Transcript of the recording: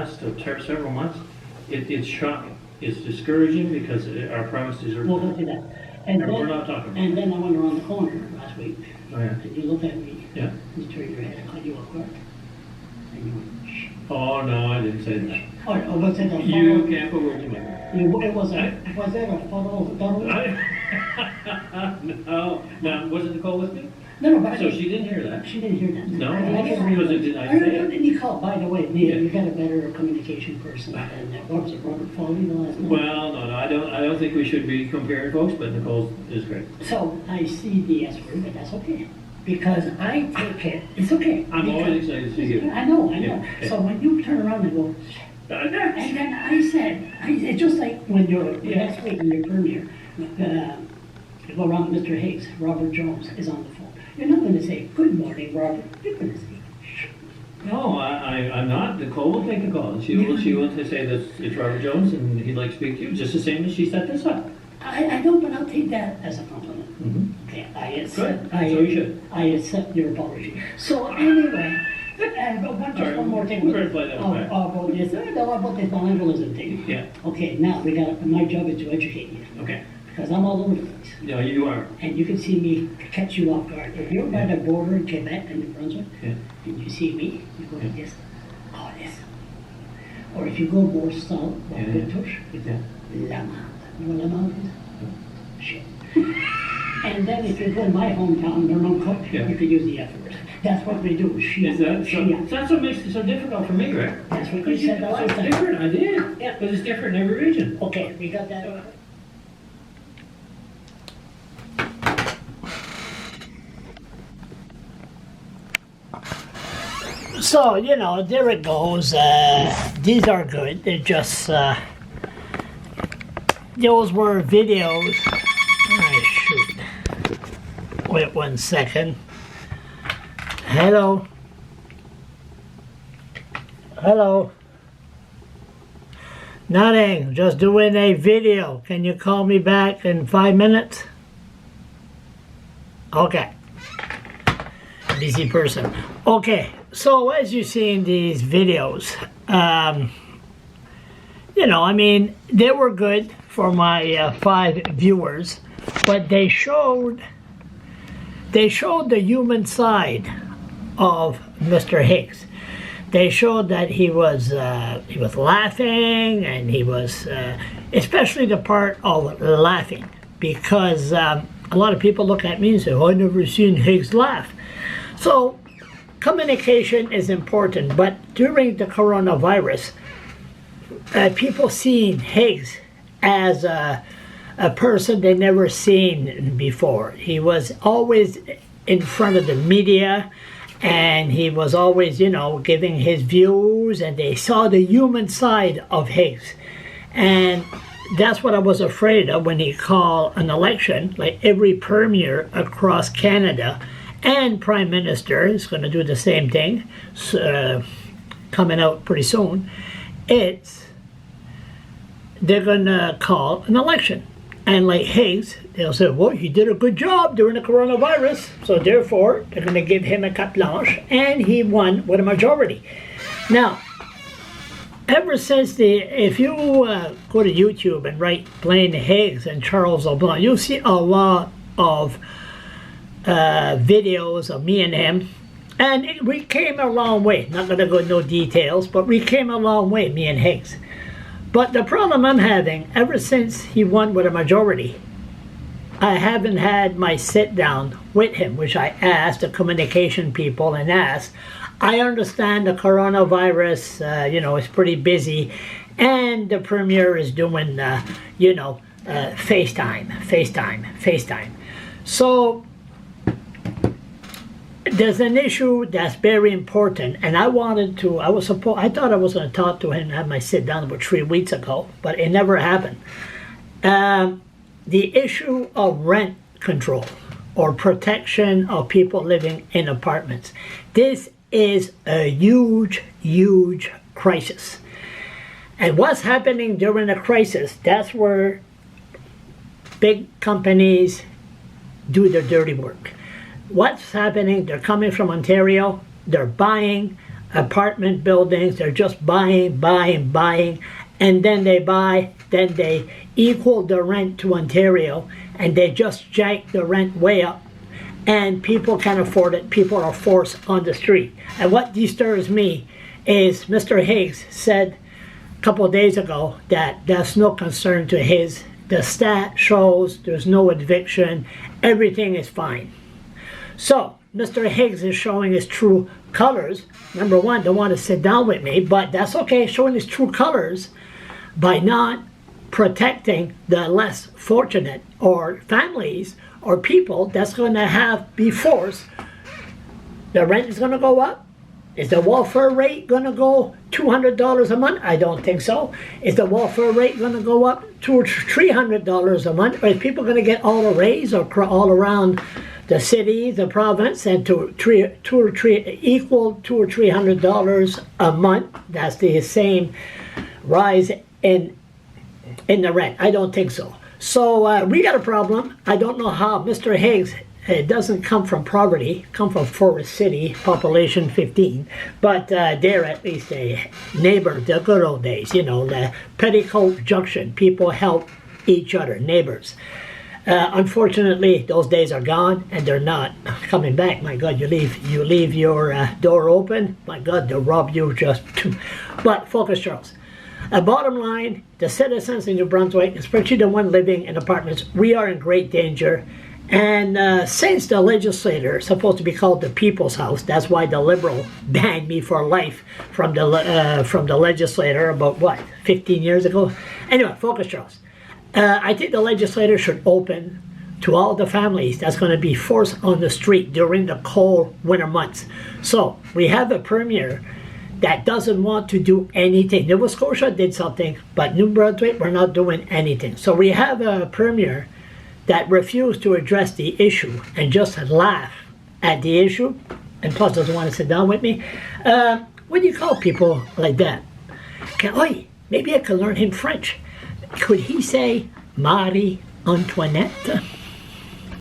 last several months, it's shocking. It's discouraging because our premises are. We'll go through that. And We're then, not talking about. and then I went around the corner last week, Oh, yeah. and you looked at me, Yeah. you turned your head, I caught you off guard. And you went, shh. Oh, no, I didn't say that. Oh, was it a You photo? can't put words in my mouth. Was that a photo? No, wasn't Nicole with me? No, no, but So she didn't hear that. she didn't hear that. No, I because it didn't, I heard say it it. in the call, by the way, Yeah. you got a better communication person than what was it, Robert Foley the last night? Well, no, I don't think we should be comparing folks, but Nicole is great. So I see the S word, but that's okay, because I take it, it's okay. I'm always excited to see you. I know. Yeah. So when you turn around and go, and then I said, it's just like when you're, last week in your premiere, you go around Mr. Higgs, Robert Jones is on the phone. You're not gonna say, good morning, Robert, you're gonna say, shh. No, I'm not. Nicole will take the call. And she will to say that it's Robert Jones and he'd like to speak to you, just the same as she set this up. I know, but I'll take that as a compliment. Mm-hmm. Okay, I accept, Good. So you should. I accept your apology. So anyway, but just one more thing. We're gonna play that one back. About this, about this bilingualism thing. Yeah. Okay, now my job is to educate you, Okay. because I'm all over the place. Yeah, you are. And you can see me catch you off guard. If you're by the border in Quebec and New Brunswick, Yeah. and you see me, you go like Yeah. this, oh this. Or if you go more south, Yeah. like Touche, Yeah. La Mande. You know what La Mande is? Shit. And then if you go in my hometown, Normancook, Yeah. you could use the F word. That's what we do. She, Is that so? she, That's what makes it so difficult for me, Greg. That's what you Because said the last it's time. different. I did. Yeah. But it's different in every region. Okay, we got that. So, you know, there it goes. These are good. They're just, those were videos. Ah, shoot. Wait 1 second. Hello. Hello. Nothing. Just doing a video. Can you call me back in 5 minutes? Okay. Busy person. Okay. So as you see in these videos, you know, I mean, they were good for my 5 viewers, but they showed the human side of Mr. Higgs. They showed that he was laughing, and he was, especially the part of laughing, because a lot of people look at me and say, oh, I've never seen Higgs laugh. So communication is important, but during the coronavirus, people seen Higgs as a person they never seen before. He was always in front of the media, and he was always, you know, giving his views, and they saw the human side of Higgs. And that's what I was afraid of when he called an election, like every premier across Canada and Prime Minister is going to do the same thing, coming out pretty soon. They're going to call an election. And like Higgs, they'll say, well, he did a good job during the coronavirus, so therefore they're going to give him a carte blanche, and he won with a majority. Now, ever since if you go to YouTube and write Blaine Higgs and Charles LeBlanc, you'll see a lot of videos of me and him, and we came a long way. Not going to go into no details, but we came a long way, me and Higgs. But the problem I'm having, ever since he won with a majority, I haven't had my sit down with him, which I asked the communication people and asked. I understand the coronavirus, you know, is pretty busy, and the premier is doing, you know, FaceTime. So there's an issue that's very important, and I thought I was going to talk to him and have my sit down about 3 weeks ago, but it never happened. The issue of rent control or protection of people living in apartments. This is a huge, huge crisis. And what's happening during a crisis, that's where big companies do their dirty work. What's happening, they're coming from Ontario, they're buying apartment buildings. They're just buying, and then they equal the rent to Ontario, and they just jack the rent way up, and people can't afford it. People are forced on the street. And what disturbs me is Mr. Higgs said a couple of days ago that that's no concern to his. The stat shows there's no eviction, everything is fine. So Mr. Higgs is showing his true colors. Number one, don't want to sit down with me, but that's okay, showing his true colors by not protecting the less fortunate or families or people that's going to be forced. The rent is going to go up. Is the welfare rate going to go $200 a month? I don't think so. Is the welfare rate going to go up $200 or $300 a month? Or is people going to get all a raise or all around the city, the province, and equal $200 or $300 a month? That's the same rise in the rent. I don't think so. So we got a problem. I don't know how Mr. Higgs, it doesn't come from poverty, come from Forest City, population 15, but they're at least a neighbor, the good old days, you know, the Petticoat Junction, people help each other, neighbors. Unfortunately, those days are gone, and they're not coming back. My God, you leave your door open, my God, they'll rob you just. But focus, Charles. Bottom line, the citizens in New Brunswick, especially the one living in apartments, we are in great danger. And since the legislator is supposed to be called the People's House, that's why the Liberal banned me for life from the legislator about, what, 15 years ago? Anyway, focus, Charles. I think the legislator should open to all the families that's going to be forced on the street during the cold winter months. So we have a premier that doesn't want to do anything. Nova Scotia did something, but New Brunswick, we're not doing anything. So we have a premier that refused to address the issue and just laugh at the issue, and plus doesn't want to sit down with me. What do you call people like that? Maybe I could learn him French. Could he say Marie Antoinette?